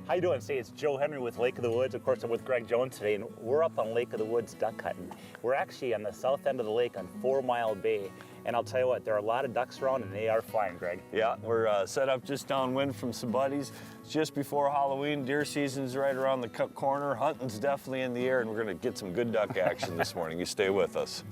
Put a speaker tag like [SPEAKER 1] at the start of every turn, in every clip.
[SPEAKER 1] How you doing? Say, it's Joe Henry with Lake of the Woods. Of course, I'm with Greg Jones today, and we're up on Lake of the Woods duck hunting. We're actually on the south end of the lake on 4 Mile Bay, and I'll tell you what, there are a lot of ducks around, and they are flying, Greg.
[SPEAKER 2] Yeah, we're set up just downwind from some buddies. It's just before Halloween. Deer season's right around the corner. Hunting's definitely in the air, and we're going to get some good duck action this morning. You stay with us.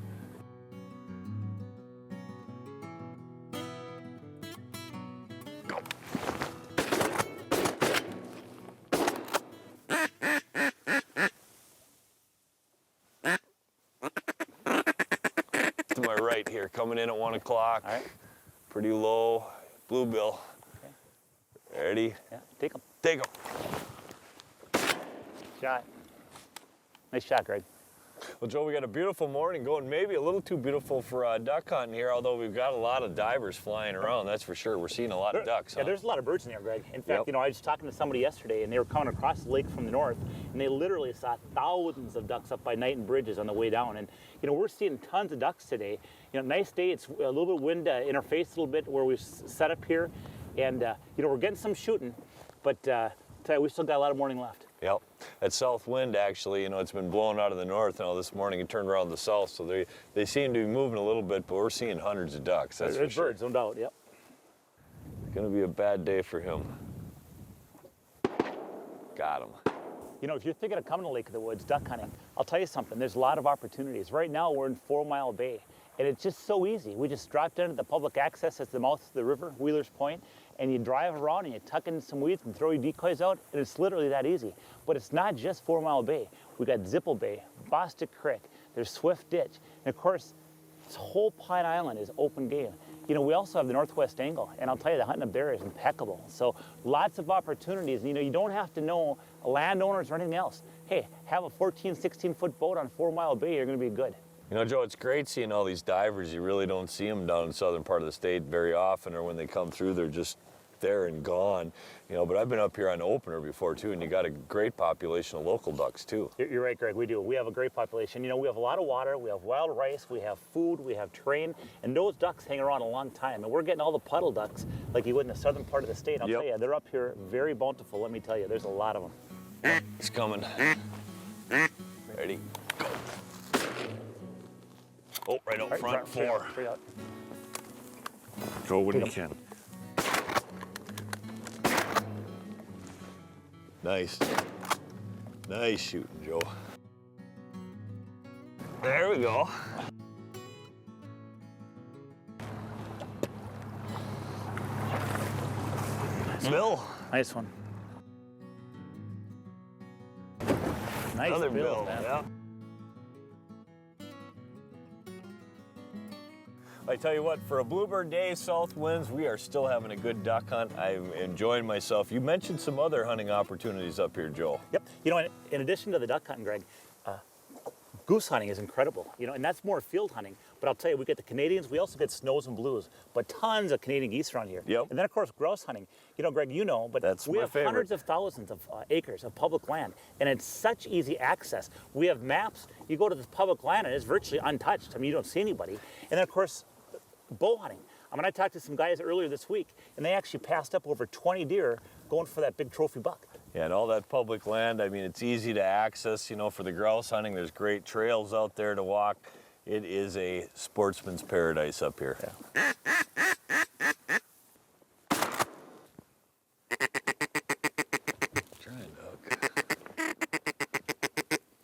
[SPEAKER 2] To my right here, coming in at 1 o'clock.
[SPEAKER 1] All right.
[SPEAKER 2] Pretty low, bluebill.
[SPEAKER 1] Okay.
[SPEAKER 2] Ready?
[SPEAKER 1] Yeah, take them.
[SPEAKER 2] Take them.
[SPEAKER 1] Shot. Nice shot, Greg.
[SPEAKER 2] Well, Joe, we got a beautiful morning going, maybe a little too beautiful for duck hunting here, although we've got a lot of divers flying around, that's for sure. We're seeing a lot of ducks.
[SPEAKER 1] Yeah,
[SPEAKER 2] huh?
[SPEAKER 1] there's a lot of birds in there, Greg. In fact,
[SPEAKER 2] Yep.
[SPEAKER 1] you know, I was talking to somebody yesterday, and they were coming across the lake from the north, and they literally saw thousands of ducks up by Knighton Bridges on the way down. And, you know, we're seeing tons of ducks today. You know, nice day. It's a little bit wind interface a little bit where we've set up here. And, you know, we're getting some shooting, but tell you, we still got a lot of morning left.
[SPEAKER 2] Yep. That south wind, actually, you know, it's been blowing out of the north. You know, this morning it turned around the south, so they seem to be moving a little bit, but we're seeing hundreds of ducks. That's
[SPEAKER 1] There's
[SPEAKER 2] for sure.
[SPEAKER 1] birds, no doubt, yep.
[SPEAKER 2] It's going to be a bad day for him. Got him.
[SPEAKER 1] You know, if you're thinking of coming to Lake of the Woods duck hunting, I'll tell you something, there's a lot of opportunities. Right now, we're in 4 Mile Bay, and it's just so easy. We just dropped into the public access at the mouth of the river, Wheeler's Point, and you drive around and you tuck in some weeds and throw your decoys out, and it's literally that easy. But it's not just 4 Mile Bay. We got Zipple Bay, Bostic Creek, there's Swift Ditch, and of course, this whole Pine Island is open game. You know, we also have the Northwest Angle, and I'll tell you, the hunting up there is impeccable. So lots of opportunities, and you know, you don't have to know landowners or anything else. Hey, have a 14, 16-foot boat on 4 Mile Bay, you're gonna be good.
[SPEAKER 2] You know, Joe, it's great seeing all these divers. You really don't see them down in the southern part of the state very often, or when they come through, they're just there and gone. You know, but I've been up here on opener before too, and you got a great population of local ducks too.
[SPEAKER 1] You're right, Greg, we do. We have a great population. You know, we have a lot of water, we have wild rice, we have food, we have terrain, and those ducks hang around a long time. And we're getting all the puddle ducks like you would in the southern part of the state. I'll
[SPEAKER 2] Yep.
[SPEAKER 1] tell you, they're up here very bountiful, let me tell you. There's a lot of them.
[SPEAKER 2] He's coming. Ready, go. Oh, right out front,
[SPEAKER 1] straight
[SPEAKER 2] 4.
[SPEAKER 1] out, straight out.
[SPEAKER 2] Go when you can. Nice. Nice shooting, Joe. There we go. Bill.
[SPEAKER 1] Nice one. Nice
[SPEAKER 2] Another
[SPEAKER 1] bill,
[SPEAKER 2] bill,
[SPEAKER 1] man.
[SPEAKER 2] yeah. I tell you what, for a bluebird day, south winds, we are still having a good duck hunt. I'm enjoying myself. You mentioned some other hunting opportunities up here, Joe.
[SPEAKER 1] Yep. You know, in addition to the duck hunting, Greg, goose hunting is incredible. You know, and that's more field hunting. But I'll tell you, we get the Canadians. We also get snows and blues, but tons of Canadian geese around here.
[SPEAKER 2] Yep.
[SPEAKER 1] And then of course grouse hunting. You know, Greg, you know, but
[SPEAKER 2] That's
[SPEAKER 1] we
[SPEAKER 2] my
[SPEAKER 1] have
[SPEAKER 2] favorite.
[SPEAKER 1] hundreds of thousands of acres of public land, and it's such easy access. We have maps. You go to the public land, and it's virtually untouched. I mean, you don't see anybody. And then of course, bow hunting. I mean, I talked to some guys earlier this week, and they actually passed up over 20 deer going for that big trophy buck.
[SPEAKER 2] Yeah, and all that public land, I mean, it's easy to access, you know, for the grouse hunting. There's great trails out there to walk. It is a sportsman's paradise up here.
[SPEAKER 1] Yeah.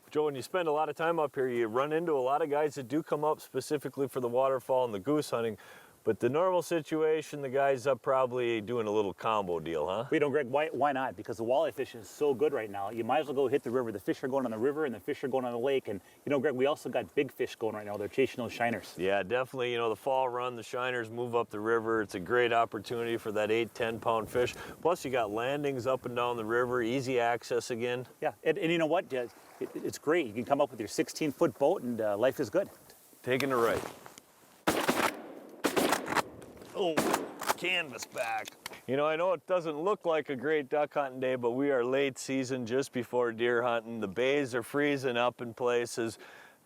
[SPEAKER 2] Joe, when you spend a lot of time up here, you run into a lot of guys that do come up specifically for the waterfall and the goose hunting. But the normal situation, the guys up probably doing a little combo deal, huh?
[SPEAKER 1] But you know, Greg, why not? Because the walleye fishing is so good right now. You might as well go hit the river. The fish are going on the river, and the fish are going on the lake. And you know, Greg, we also got big fish going right now. They're chasing those shiners.
[SPEAKER 2] Yeah, definitely. You know, the fall run, the shiners move up the river. It's a great opportunity for that 8, 10-pound fish. Plus, you got landings up and down the river, easy access again.
[SPEAKER 1] Yeah, and you know what? It's great. You can come up with your 16-foot boat, and life is good.
[SPEAKER 2] Taking the right. Oh, canvas back. You know, I know it doesn't look like a great duck hunting day, but we are late season, just before deer hunting. The bays are freezing up in places.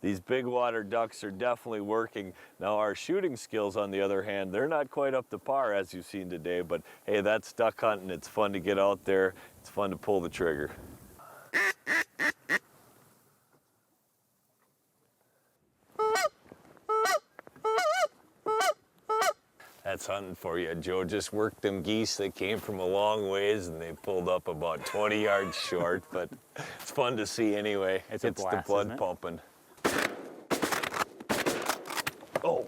[SPEAKER 2] these big water ducks are definitely working. Now our shooting skills, on the other hand, they're not quite up to par as you've seen today, but hey, that's duck hunting. It's fun to get out there. It's fun to pull the trigger. That's hunting for you, Joe. Just worked them geese. They came from a long ways and they pulled up about 20 yards short, but it's fun to see anyway.
[SPEAKER 1] It's a blast,
[SPEAKER 2] the blood
[SPEAKER 1] isn't it?
[SPEAKER 2] pumping. Oh,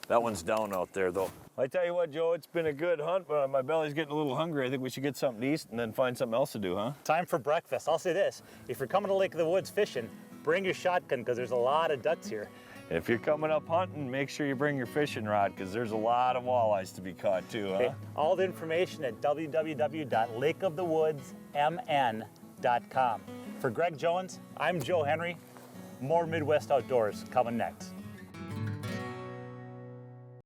[SPEAKER 2] that one's down out there though. I tell you what, Joe, it's been a good hunt, but my belly's getting a little hungry. I think we should get something to eat and then find something else to do, huh?
[SPEAKER 1] Time for breakfast. I'll say this, if you're coming to Lake of the Woods fishing, bring your shotgun because there's a lot of ducks here.
[SPEAKER 2] If you're coming up hunting, make sure you bring your fishing rod because there's a lot of walleyes to be caught too, huh?
[SPEAKER 1] Okay. All the information at www.lakeofthewoodsmn.com. For Greg Jones, I'm Joe Henry. More Midwest Outdoors coming next.